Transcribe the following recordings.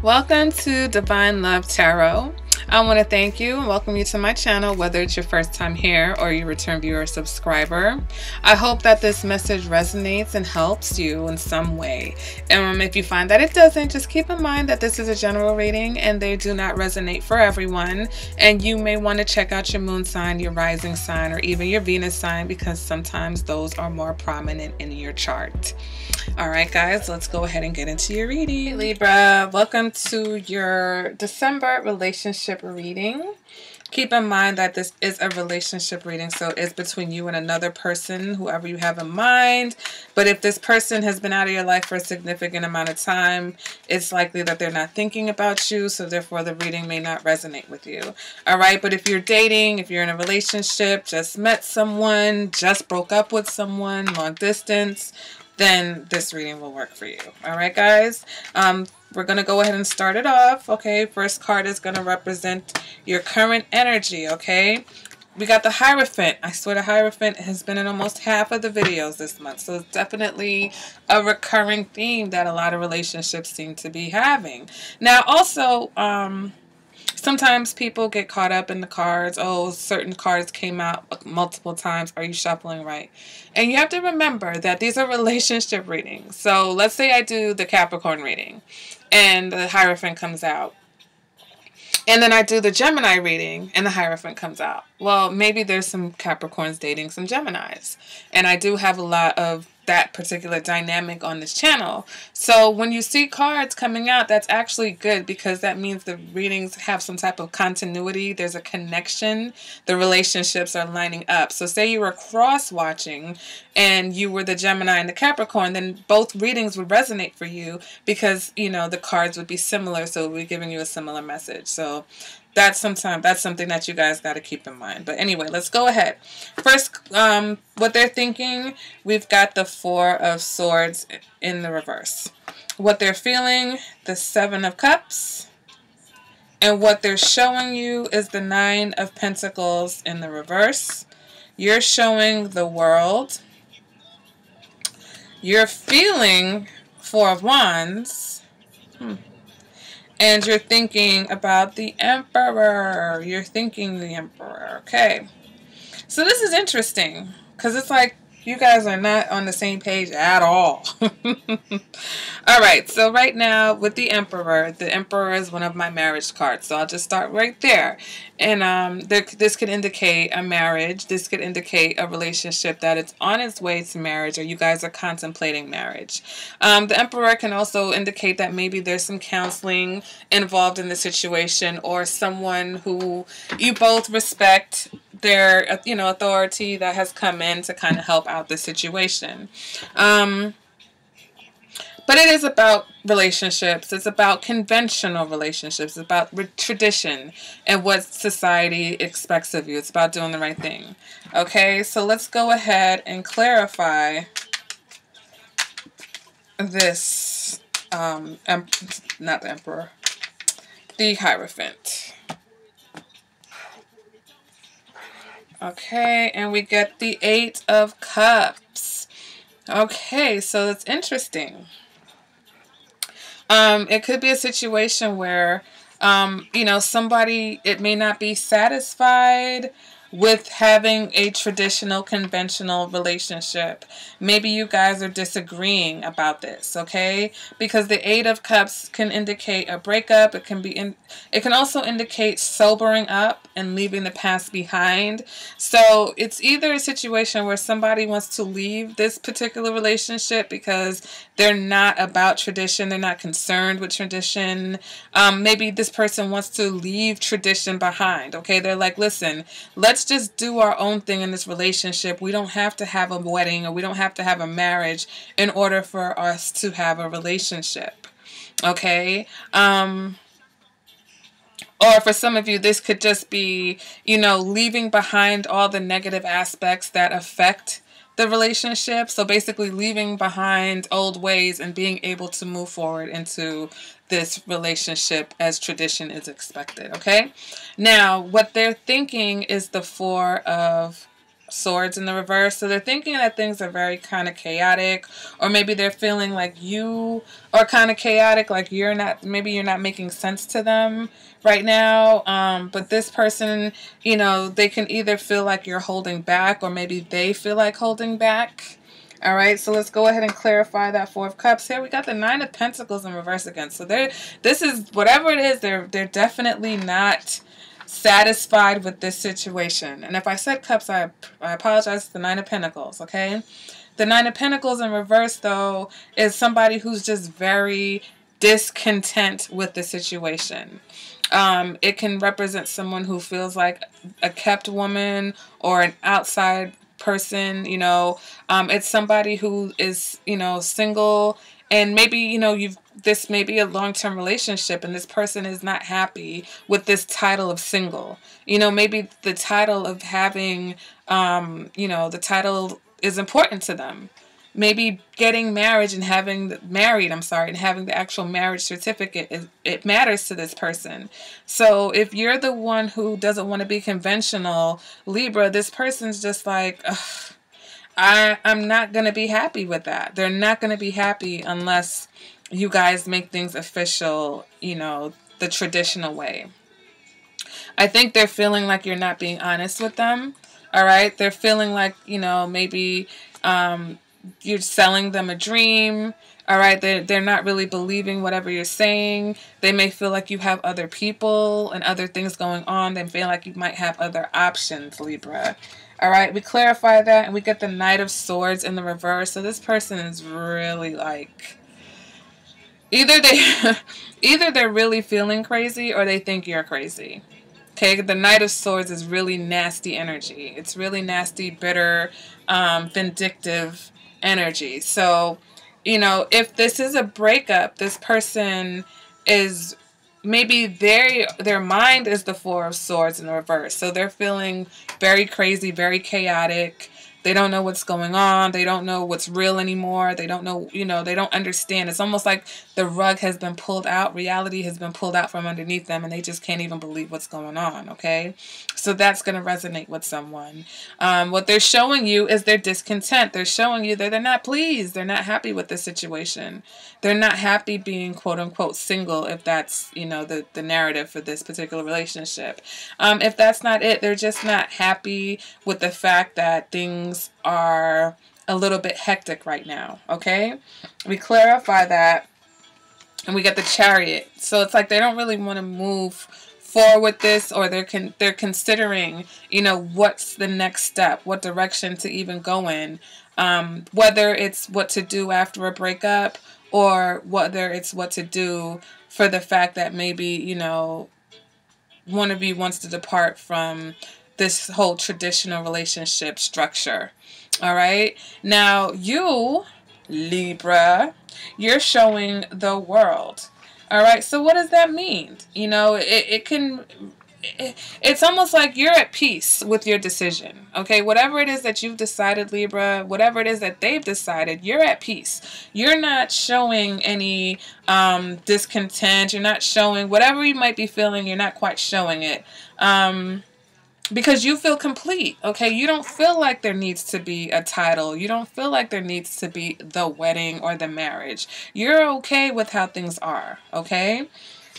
Welcome to Divine Love Tarot. I want to thank you and welcome you to my channel, whether it's your first time here or you return viewer or subscriber. I hope that this message resonates and helps you in some way. If you find that it doesn't, just keep in mind that this is a general reading and they do not resonate for everyone. And you may want to check out your moon sign, your rising sign, or even your Venus sign, because sometimes those are more prominent in your chart. All right, guys, let's go ahead and get into your reading. Hey, Libra, welcome to your December relationship reading. Keep in mind that this is a relationship reading, so it's between you and another person, whoever you have in mind. But if this person has been out of your life for a significant amount of time, it's likely that they're not thinking about you, so therefore the reading may not resonate with you. All right, but if you're dating, if you're in a relationship, just met someone, just broke up with someone, long distance, then this reading will work for you. All right, guys. We're going to go ahead and start it off. Okay, first card is going to represent your current energy. Okay, we got the Hierophant. I swear the Hierophant has been in almost half of the videos this month, so it's definitely a recurring theme that a lot of relationships seem to be having. Now also, sometimes people get caught up in the cards. Oh, certain cards came out multiple times. Are you shuffling right? And you have to remember that these are relationship readings. So let's say I do the Capricorn reading and the Hierophant comes out. And then I do the Gemini reading and the Hierophant comes out. Well, maybe there's some Capricorns dating some Geminis. And I do have a lot of that particular dynamic on this channel. So when you see cards coming out, that's actually good, because that means the readings have some type of continuity. There's a connection. The relationships are lining up. So say you were cross-watching and you were the Gemini and the Capricorn, then both readings would resonate for you because, you know, the cards would be similar. So it would be giving you a similar message. So that's something that you guys got to keep in mind. But anyway, let's go ahead. First, what they're thinking, we've got the Four of Swords in the reverse. What they're feeling, the Seven of Cups. And what they're showing you is the Nine of Pentacles in the reverse. You're showing the World. You're feeling Four of Wands. And you're thinking about the Emperor. You're thinking the Emperor. Okay. So this is interesting, because it's like you guys are not on the same page at all. All right. So right now with the Emperor is one of my marriage cards. So I'll just start right there. And this could indicate a marriage. This could indicate a relationship that it's on its way to marriage, or you guys are contemplating marriage. The Emperor can also indicate that maybe there's some counseling involved in the situation, or someone who you both respect their, you know, authority that has come in to kind of help out the situation. But it is about relationships. It's about conventional relationships. It's about tradition and what society expects of you. It's about doing the right thing. Okay, so let's go ahead and clarify this, not the Emperor, the Hierophant. Okay, and we get the Eight of Cups. Okay, so it's interesting. It could be a situation where, you know, somebody, it may not be satisfied with having a traditional, conventional relationship. Maybe you guys are disagreeing about this, okay? Because the Eight of Cups can indicate a breakup. It can also indicate sobering up and leaving the past behind. So it's either a situation where somebody wants to leave this particular relationship because they're not about tradition. They're not concerned with tradition. Maybe this person wants to leave tradition behind, okay? They're like, listen, let's just do our own thing in this relationship. We don't have to have a wedding, or we don't have to have a marriage in order for us to have a relationship. Okay? Or for some of you, this could just be, you know, leaving behind all the negative aspects that affect the relationship. So basically leaving behind old ways and being able to move forward into this relationship as tradition is expected. Okay. Now what they're thinking is the Four of Swords in the reverse. So they're thinking that things are very kind of chaotic, or maybe they're feeling like you are kind of chaotic, like maybe you're not making sense to them right now. But this person, you know, they can either feel like you're holding back, or maybe they feel like holding back. All right, so let's go ahead and clarify that Four of Cups. Here we got the Nine of Pentacles in reverse again. So this is whatever it is, they're definitely not satisfied with this situation. And if I said cups, I apologize. It's the Nine of Pentacles, okay? The Nine of Pentacles in reverse, though, is somebody who's just very discontent with the situation. It can represent someone who feels like a kept woman or an outside person, you know. It's somebody who is, you know, single, and maybe, you know, this may be a long-term relationship and this person is not happy with this title of single. You know, maybe the title of having, you know, the title is important to them. Maybe getting married and having the actual marriage certificate, it matters to this person. So if you're the one who doesn't want to be conventional, Libra, this person's just like, ugh, I'm not going to be happy with that. They're not going to be happy unless you guys make things official, you know, the traditional way. I think they're feeling like you're not being honest with them. All right. They're feeling like, you know, maybe you're selling them a dream. All right. They're not really believing whatever you're saying. They may feel like you have other people and other things going on. They feel like you might have other options, Libra. All right, we clarify that, and we get the Knight of Swords in the reverse. So this person is really like, either they're really feeling crazy, or they think you're crazy. Okay, the Knight of Swords is really nasty energy. It's really nasty, bitter, vindictive energy. So, you know, if this is a breakup, this person is, maybe their mind is the Four of Swords in the reverse. So they're feeling very crazy, very chaotic. They don't know what's going on. They don't know what's real anymore. They don't know, you know, they don't understand. It's almost like the rug has been pulled out. Reality has been pulled out from underneath them, and they just can't even believe what's going on, okay? So that's going to resonate with someone. What they're showing you is their discontent. They're showing you that they're not pleased. They're not happy with the situation. They're not happy being quote-unquote single, if that's, you know, the narrative for this particular relationship. If that's not it, they're just not happy with the fact that things are a little bit hectic right now, okay? We clarify that, and we get the Chariot. So it's like they don't really want to move forward with this, or they're considering, you know, what's the next step, what direction to even go in, whether it's what to do after a breakup, or whether it's what to do for the fact that maybe, you know, one of you wants to depart from this whole traditional relationship structure. All right. Now you, Libra, you're showing the world. All right. So what does that mean? You know, it's almost like you're at peace with your decision. Okay. Whatever it is that you've decided, Libra, whatever it is that they've decided, you're at peace. You're not showing any discontent. You're not showing whatever you might be feeling. You're not quite showing it. Because you feel complete, okay? You don't feel like there needs to be a title. You don't feel like there needs to be the wedding or the marriage. You're okay with how things are, okay?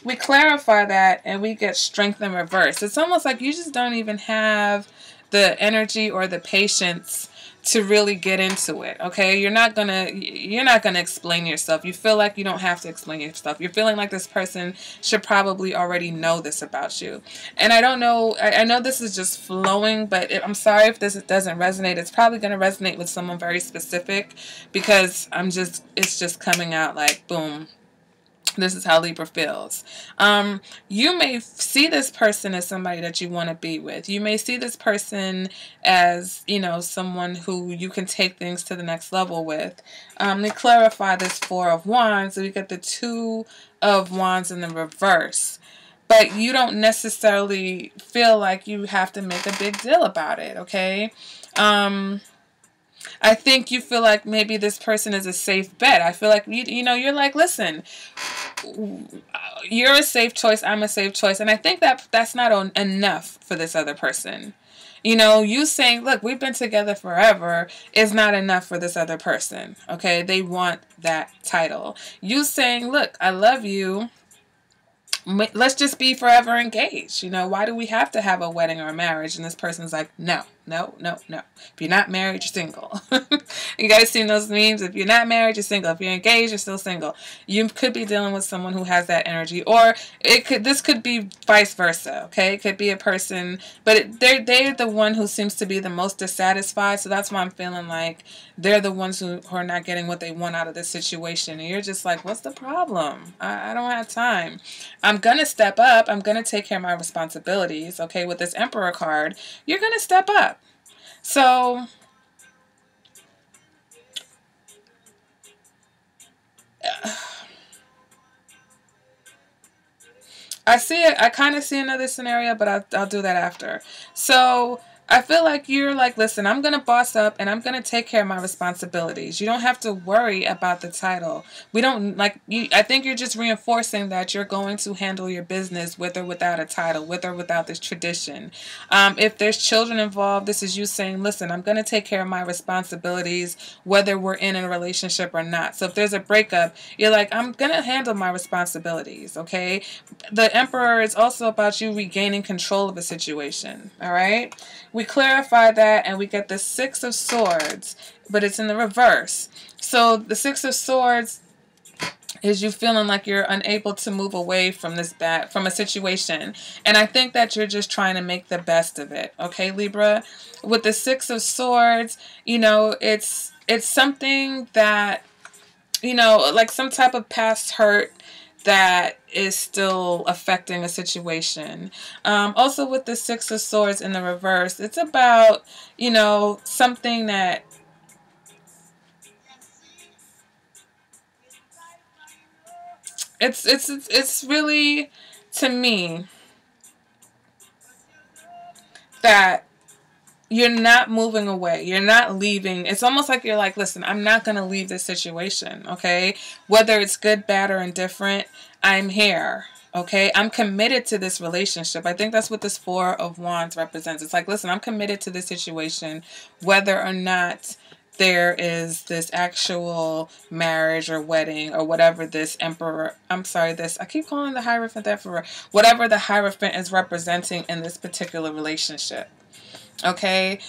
We clarify that, and we get Strength in reverse. It's almost like you just don't even have the energy or the patience to really get into it, okay? You're not gonna explain yourself. You feel like you don't have to explain yourself. You're feeling like this person should probably already know this about you. And I don't know, I know this is just flowing, but I'm sorry if this doesn't resonate. It's probably gonna resonate with someone very specific, because it's just coming out like, boom. This is how Libra feels. You may see this person as somebody that you want to be with. You may see this person as, you know, someone who you can take things to the next level with. They clarify this Four of Wands. So we get the Two of Wands in the reverse. But you don't necessarily feel like you have to make a big deal about it, okay? I think you feel like maybe this person is a safe bet. I feel like, you know, you're like, listen, you're a safe choice, I'm a safe choice, and I think that that's not enough for this other person. You know, you saying, look, we've been together forever is not enough for this other person. Okay, they want that title. You saying, look, I love you, let's just be forever engaged. You know, why do we have to have a wedding or a marriage? And this person's like, no, no, no, no. If you're not married, you're single. You guys seen those memes? If you're not married, you're single. If you're engaged, you're still single. You could be dealing with someone who has that energy, or this could be vice versa. Okay, it could be a person, but they're the one who seems to be the most dissatisfied. So that's why I'm feeling like they're the ones who are not getting what they want out of this situation. And you're just like, what's the problem? I don't have time. I'm going to step up. I'm going to take care of my responsibilities. Okay, with this Emperor card, you're going to step up. So I see it. I kind of see another scenario, but I'll do that after. So I feel like you're like, listen, I'm going to boss up and I'm going to take care of my responsibilities. You don't have to worry about the title. We don't like you. I think you're just reinforcing that you're going to handle your business with or without a title, with or without this tradition. If there's children involved, this is you saying, listen, I'm going to take care of my responsibilities, whether we're in a relationship or not. So if there's a breakup, you're like, I'm going to handle my responsibilities. Okay. The Emperor is also about you regaining control of a situation. All right. We clarify that and we get the Six of Swords, but it's in the reverse. So the Six of Swords is you feeling like you're unable to move away from from a situation. And I think that you're just trying to make the best of it. Okay, Libra? With the Six of Swords, you know, it's something that, you know, like some type of past hurt that is still affecting a situation. Also with the Six of Swords in the reverse, it's about, you know, something that it's really, to me, that you're not moving away. You're not leaving. It's almost like you're like, listen, I'm not going to leave this situation, okay? Whether it's good, bad, or indifferent, I'm here, okay? I'm committed to this relationship. I think that's what this Four of Wands represents. It's like, listen, I'm committed to this situation, whether or not there is this actual marriage or wedding or whatever this Emperor, I'm sorry, I keep calling the Hierophant Emperor, whatever the Hierophant is representing in this particular relationship. Okay,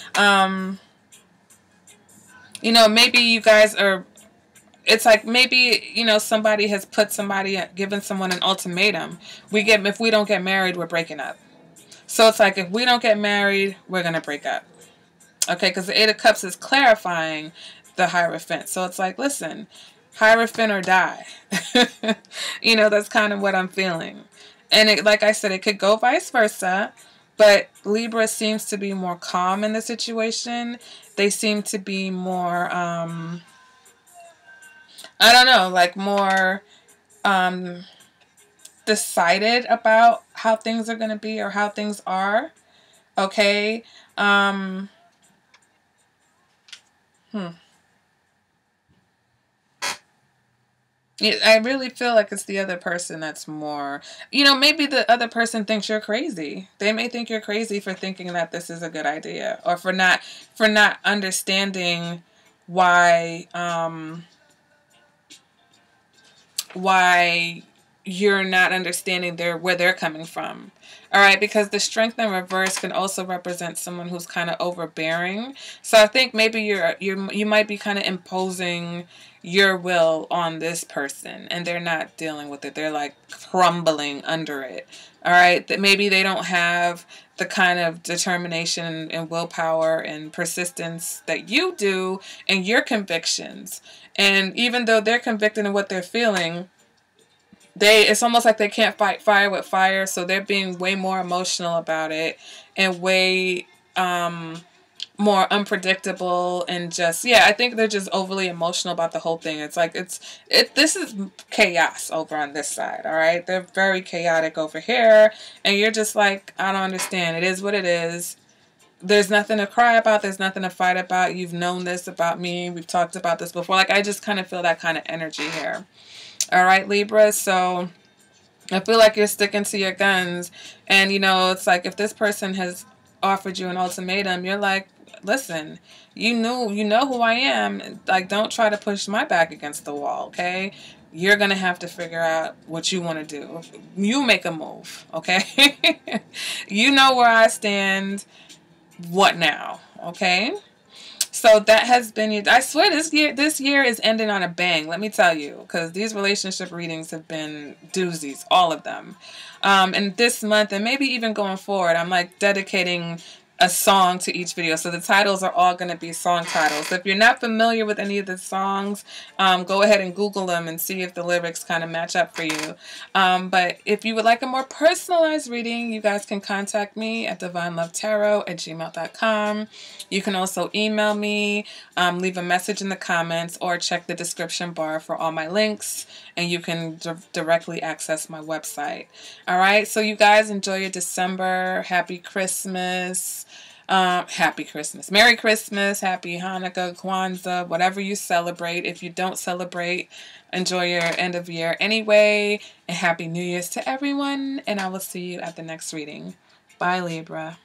you know, maybe you guys are, it's like maybe, you know, somebody has given someone an ultimatum. If we don't get married, we're breaking up. So it's like, if we don't get married, we're going to break up. Okay, because the Eight of Cups is clarifying the Hierophant. So it's like, listen, Hierophant or die. You know, that's kind of what I'm feeling. And like I said, it could go vice versa. But Libra seems to be more calm in the situation. They seem to be more, I don't know, like more decided about how things are going to be or how things are. Okay. I really feel like it's the other person that's more, you know, maybe the other person thinks you're crazy. They may think you're crazy for thinking that this is a good idea, or for not understanding why you're not understanding where they're coming from. All right, because the Strength in reverse can also represent someone who's kind of overbearing. So I think maybe you might be kind of imposing your will on this person, and they're not dealing with it. They're like crumbling under it. All right, that maybe they don't have the kind of determination and willpower and persistence that you do in your convictions. And even though they're convicted in what they're feeling, it's almost like they can't fight fire with fire, so they're being way more emotional about it and way more unpredictable, and just, yeah, I think they're just overly emotional about the whole thing. It's like this is chaos over on this side, all right? They're very chaotic over here, and you're just like, I don't understand. It is what it is. there's nothing to cry about. There's nothing to fight about. You've known this about me. We've talked about this before. Like, I just kind of feel that kind of energy here. All right, Libra. So I feel like you're sticking to your guns. And, you know, it's like if this person has offered you an ultimatum, you're like, listen, you know who I am. Like, don't try to push my back against the wall, okay? You're going to have to figure out what you want to do. You make a move, okay? You know where I stand. What now? Okay? So that has been, I swear this year is ending on a bang, let me tell you, because these relationship readings have been doozies, all of them. And this month, and maybe even going forward, I'm like dedicating a song to each video. So the titles are all going to be song titles. So if you're not familiar with any of the songs, go ahead and Google them and see if the lyrics kind of match up for you. But if you would like a more personalized reading, you guys can contact me at divinelovetarot@gmail.com. You can also email me, leave a message in the comments, or check the description bar for all my links, and you can directly access my website. All right, so you guys enjoy your December. Happy Christmas. Happy Christmas. Merry Christmas. Happy Hanukkah, Kwanzaa, whatever you celebrate. If you don't celebrate, enjoy your end of year anyway. And Happy New Year's to everyone. And I will see you at the next reading. Bye, Libra.